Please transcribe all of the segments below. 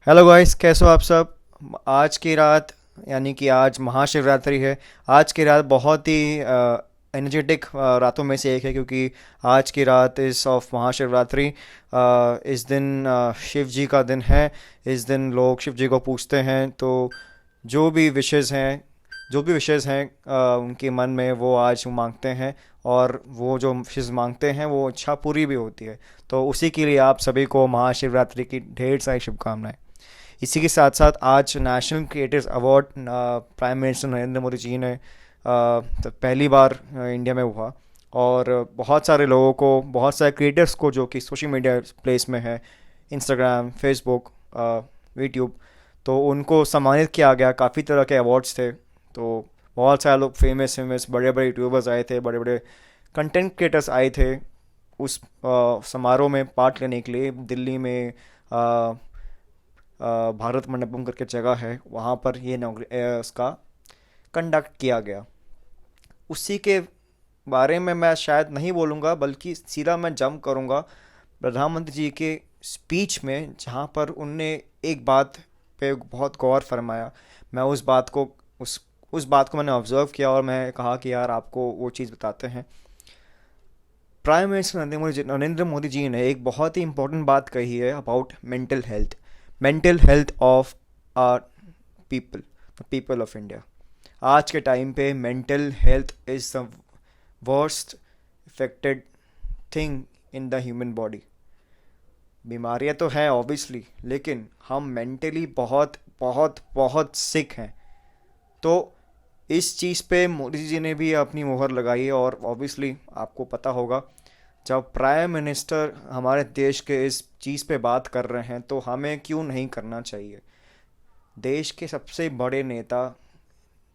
Hello guys, कैसे हो आप सब। आज की रात, यानी कि आज महाशिवरात्रि है। आज की रात बहुत ही एनर्जेटिक रातों में से एक है, क्योंकि आज की रात इस ऑफ महाशिवरात्रि। इस दिन शिव जी का दिन है। इस दिन लोग शिव जी को पूछते हैं, तो जो भी विशेज़ हैं जो भी विशेज़ हैं उनके मन में वो आज मांगते हैं। और वो जो विशेज़ मांगते हैं वो इच्छा पूरी भी होती है। तो उसी के लिए आप सभी को महाशिवरात्रि की ढेर सारी शुभकामनाएं। इसी के साथ साथ आज national creators award prime minister Narendra Modi ji ने तो पहली बार इंडिया में हुआ। और बहुत सारे लोगों को, बहुत सारे क्रिएटर्स को जो कि सोशल मीडिया प्लेस में है, इंस्टाग्राम, फेसबुक, यूट्यूब, तो उनको सम्मानित किया गया। काफ़ी तरह के अवार्ड्स थे। तो बहुत सारे लोग, फेमस फेमस बड़े बड़े यूट्यूबर्स आए थे, बड़े बड़े कंटेंट क्रिएटर्स आए थे उस समारोह में पार्ट लेने के लिए। दिल्ली में भारत मंडपम करके जगह है, वहाँ पर ये उसका कंडक्ट किया गया। उसी के बारे में मैं शायद नहीं बोलूँगा, बल्कि सीधा मैं जंप करूँगा प्रधानमंत्री जी के स्पीच में, जहाँ पर उनने एक बात पे बहुत गौर फरमाया। मैं उस बात को उस बात को मैंने ऑब्जर्व किया और मैं कहा कि यार आपको वो चीज़ बताते हैं। प्राइम मिनिस्टर नरेंद्र मोदी जी ने एक बहुत ही इंपॉर्टेंट बात कही है about mental health of our people, the people of India. आज के टाइम पे mental health is the worst affected thing in the human body. बीमारियां तो हैं ऑब्वियसली, लेकिन हम मेंटली बहुत बहुत बहुत सिक हैं। तो इस चीज़ पे मोदी जी ने भी अपनी मोहर लगाई है। और ऑब्वियसली आपको पता होगा, जब प्राइम मिनिस्टर हमारे देश के इस चीज़ पे बात कर रहे हैं तो हमें क्यों नहीं करना चाहिए। देश के सबसे बड़े नेता,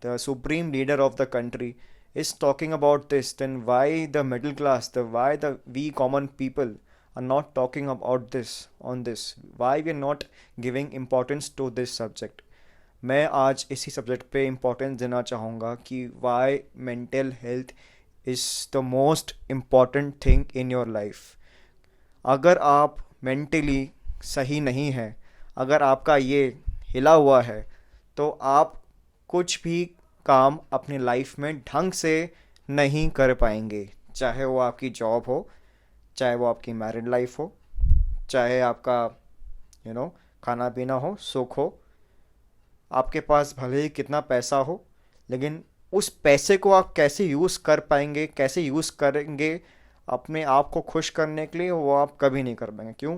the supreme leader of the country, is talking about this, then why the middle class, why the we common people are not talking about this on this? Why we are not giving importance to this subject? मैं आज इसी subject पे importance देना चाहूँगा कि why mental health is the most important thing in your life. अगर आप mentally सही नहीं हैं, अगर आपका ये हिला हुआ है, तो आप कुछ भी काम अपनी लाइफ में ढंग से नहीं कर पाएंगे। चाहे वो आपकी जॉब हो, चाहे वो आपकी मैरिड लाइफ हो, चाहे आपका खाना पीना हो, सुख हो। आपके पास भले ही कितना पैसा हो, लेकिन उस पैसे को आप कैसे यूज़ कर पाएंगे, कैसे यूज़ करेंगे अपने आप को खुश करने के लिए, वो आप कभी नहीं कर पाएंगे। क्यों?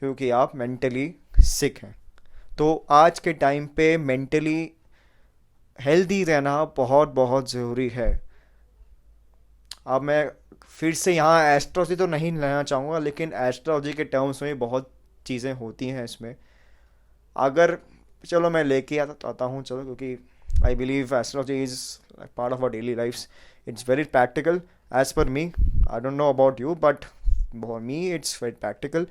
क्योंकि आप मेंटली सिक हैं। तो आज के टाइम पे मेंटली हेल्दी रहना बहुत बहुत ज़रूरी है। अब मैं फिर से यहाँ एस्ट्रोलॉजी तो नहीं लेना चाहूँगा, लेकिन एस्ट्रोलॉजी के टर्म्स में बहुत चीज़ें होती हैं इसमें। अगर चलो मैं लेके आता हूँ, चलो, क्योंकि I believe astrology is part of our daily lifes. It's very practical as per me. I don't know about you, but for me it's very practical.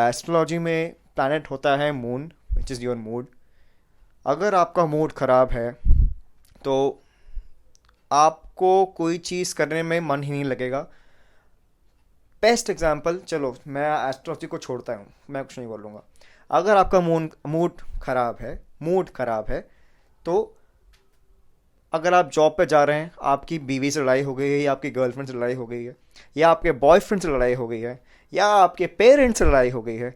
Astrology में प्लैनेट होता है moon, which is your mood. अगर आपका mood ख़राब है तो आपको कोई चीज़ करने में मन ही नहीं लगेगा। बेस्ट एग्जांपल, चलो मैं एस्ट्रोलॉजी को छोड़ता हूँ, मैं कुछ नहीं बोलूँगा। अगर आपका मूड खराब है, तो अगर आप जॉब पे जा रहे हैं, आपकी बीवी से लड़ाई हो गई है, या आपकी गर्लफ्रेंड से लड़ाई हो गई है, या आपके बॉयफ्रेंड से लड़ाई हो गई है, या आपके पेरेंट्स से लड़ाई हो गई है,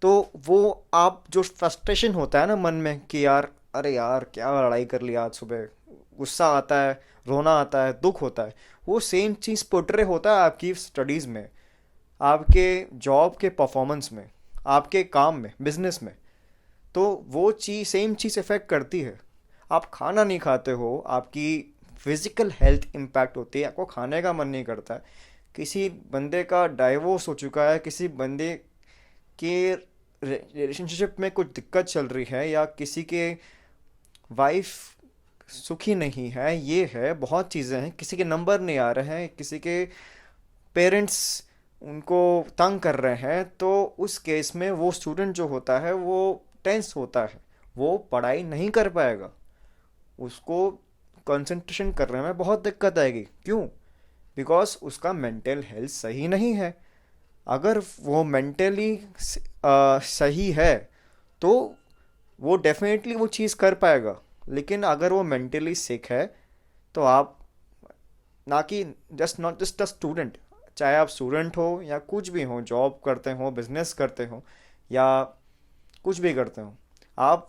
तो वो आप जो फ्रस्ट्रेशन होता है ना मन में कि यार, अरे यार क्या लड़ाई कर लिया आज सुबह, गुस्सा आता है, रोना आता है, दुख होता है, वो सेम चीज़ पोर्ट्रे होता है आपकी स्टडीज़ में, आपके जॉब के परफॉर्मेंस में, आपके काम में, बिजनेस में। तो वो चीज़, सेम चीज़ इफ़ेक्ट करती है। आप खाना नहीं खाते हो, आपकी फिज़िकल हेल्थ इम्पैक्ट होती है, आपको खाने का मन नहीं करता है। किसी बंदे का डाइवोर्स हो चुका है, किसी बंदे के रिलेशनशिप में कुछ दिक्कत चल रही है, या किसी के वाइफ सुखी नहीं है, ये है, बहुत चीज़ें हैं, किसी के नंबर नहीं आ रहे हैं, किसी के पेरेंट्स उनको तंग कर रहे हैं, तो उस केस में वो स्टूडेंट जो होता है वो टेंस होता है, वो पढ़ाई नहीं कर पाएगा, उसको कंसंट्रेशन करने में बहुत दिक्कत आएगी। क्यों? बिकॉज उसका मेंटल हेल्थ सही नहीं है। अगर वो मेंटली सही है, तो वो डेफिनेटली वो चीज़ कर पाएगा। लेकिन अगर वो मेंटली सिक है, तो आप, ना कि just not just a student, चाहे आप स्टूडेंट हो या कुछ भी हो, जॉब करते हो, बिजनेस करते हो, या कुछ भी करते हो, आप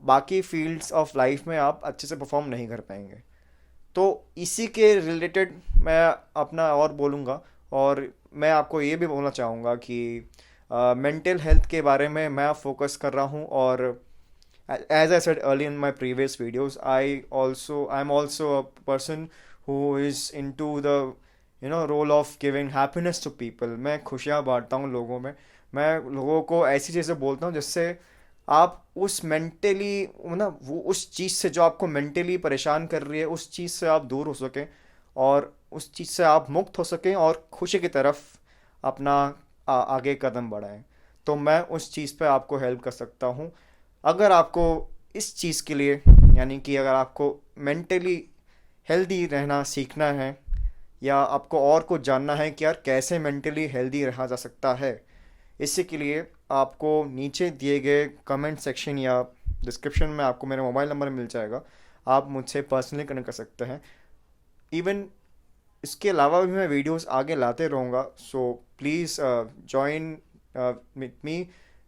बाकी फील्ड्स ऑफ लाइफ में आप अच्छे से परफॉर्म नहीं कर पाएंगे। तो इसी के रिलेटेड मैं अपना और बोलूँगा। और मैं आपको ये भी बोलना चाहूँगा कि मेंटल हेल्थ के बारे में मैं फोकस कर रहा हूँ। और as I said earlier in my previous videos, I'm also a person who is into the role of giving happiness to people. मैं खुशियाँ बांटता हूँ लोगों में। मैं लोगों को ऐसी चीज़ें बोलता हूँ जिससे आप उस मेंटली ना वो उस चीज़ से जो आपको मेंटली परेशान कर रही है, उस चीज़ से आप दूर हो सकें, और उस चीज़ से आप मुक्त हो सकें और खुशी की तरफ अपना आगे कदम बढ़ाएं। तो मैं उस चीज़ पे आपको हेल्प कर सकता हूँ। अगर आपको इस चीज़ के लिए, यानी कि अगर आपको मेंटली हेल्दी रहना सीखना है, या आपको और कुछ जानना है कि यार कैसे मेंटली हेल्दी रहा जा सकता है, इसी के लिए आपको नीचे दिए गए कमेंट सेक्शन या डिस्क्रिप्शन में आपको मेरा मोबाइल नंबर मिल जाएगा। आप मुझसे पर्सनली कनेक्ट कर सकते हैं। इवन इसके अलावा भी मैं वीडियोस आगे लाते रहूँगा। So please join with me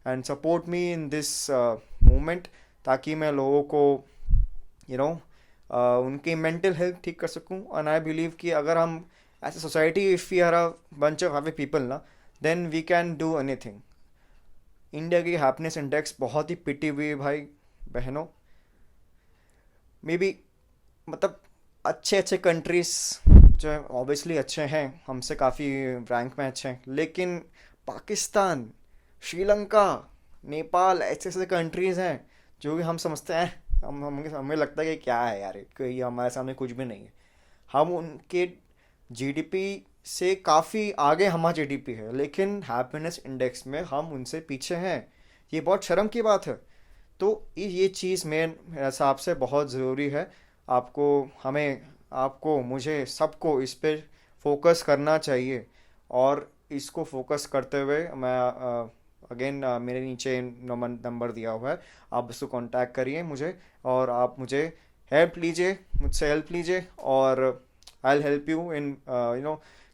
and support me in this movement, ताकि मैं लोगों को यू नो उनकी मेंटल हेल्थ ठीक कर सकूं। एंड आई बिलीव कि अगर हम as a society, if we are a bunch of happy people ना, then we can do anything. India की हैप्पीनेस इंडेक्स बहुत ही पिटी हुई है भाई बहनों। मे बी, मतलब अच्छे अच्छे कंट्रीज जो है ऑब्वियसली अच्छे हैं, हमसे काफ़ी रैंक में अच्छे हैं, लेकिन पाकिस्तान, श्रीलंका, नेपाल ऐसे ऐसे कंट्रीज़ हैं जो कि हम समझते हैं, हमें लगता है कि क्या है यार, ये हमारे सामने कुछ भी नहीं है। हम उनके जीडीपी से काफ़ी आगे हमारा जीडीपी है, लेकिन हैप्पीनेस इंडेक्स में हम उनसे पीछे हैं। ये बहुत शर्म की बात है। तो ये चीज़ मेरे हिसाब से बहुत ज़रूरी है। आपको, हमें, आपको, मुझे, सबको इस पे फोकस करना चाहिए। और इसको फोकस करते हुए मैं अगेन मेरे नीचे नंबर दिया हुआ है, आप उसको कांटेक्ट करिए मुझे, और आप मुझे हेल्प लीजिए, मुझसे हेल्प लीजिए, और I will help you in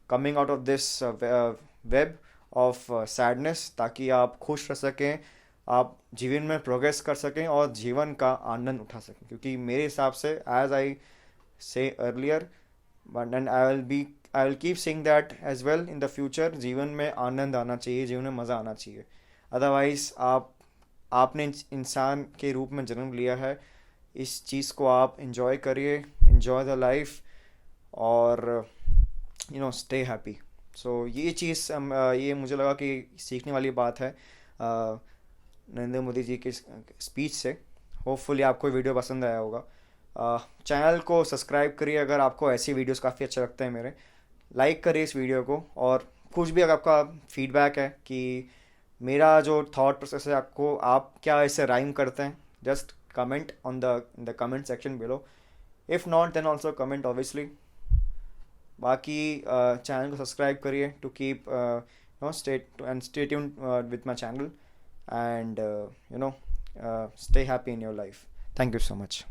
coming out of this web of sadness, ताकि आप खुश रह सकें, आप जीवन में प्रोग्रेस कर सकें और जीवन का आनंद उठा सकें। क्योंकि मेरे हिसाब से, as I say earlier, but and I will keep saying that as well in the future, जीवन में आनंद आना चाहिए, जीवन में मज़ा आना चाहिए। अदरवाइज आपने इंसान के रूप में जन्म लिया है, इस चीज़ को आप इंजॉय करिए, इंजॉय द लाइफ, और स्टे हैप्पी। सो ये चीज़ ये मुझे लगा कि सीखने वाली बात है नरेंद्र मोदी जी की स्पीच से। होपफुली आपको वीडियो पसंद आया होगा। चैनल को सब्सक्राइब करिए अगर आपको ऐसी वीडियोस काफ़ी अच्छे लगते हैं मेरे। लाइक करिए इस वीडियो को, और कुछ भी अगर आपका फीडबैक है कि मेरा जो थॉट प्रोसेस है, आपको, आप क्या इसे राइम करते हैं, just comment on the comment section below. If not then also comment obviously. बाकी चैनल को सब्सक्राइब करिए to keep stay tuned with my channel, and stay happy in your life. Thank you so much.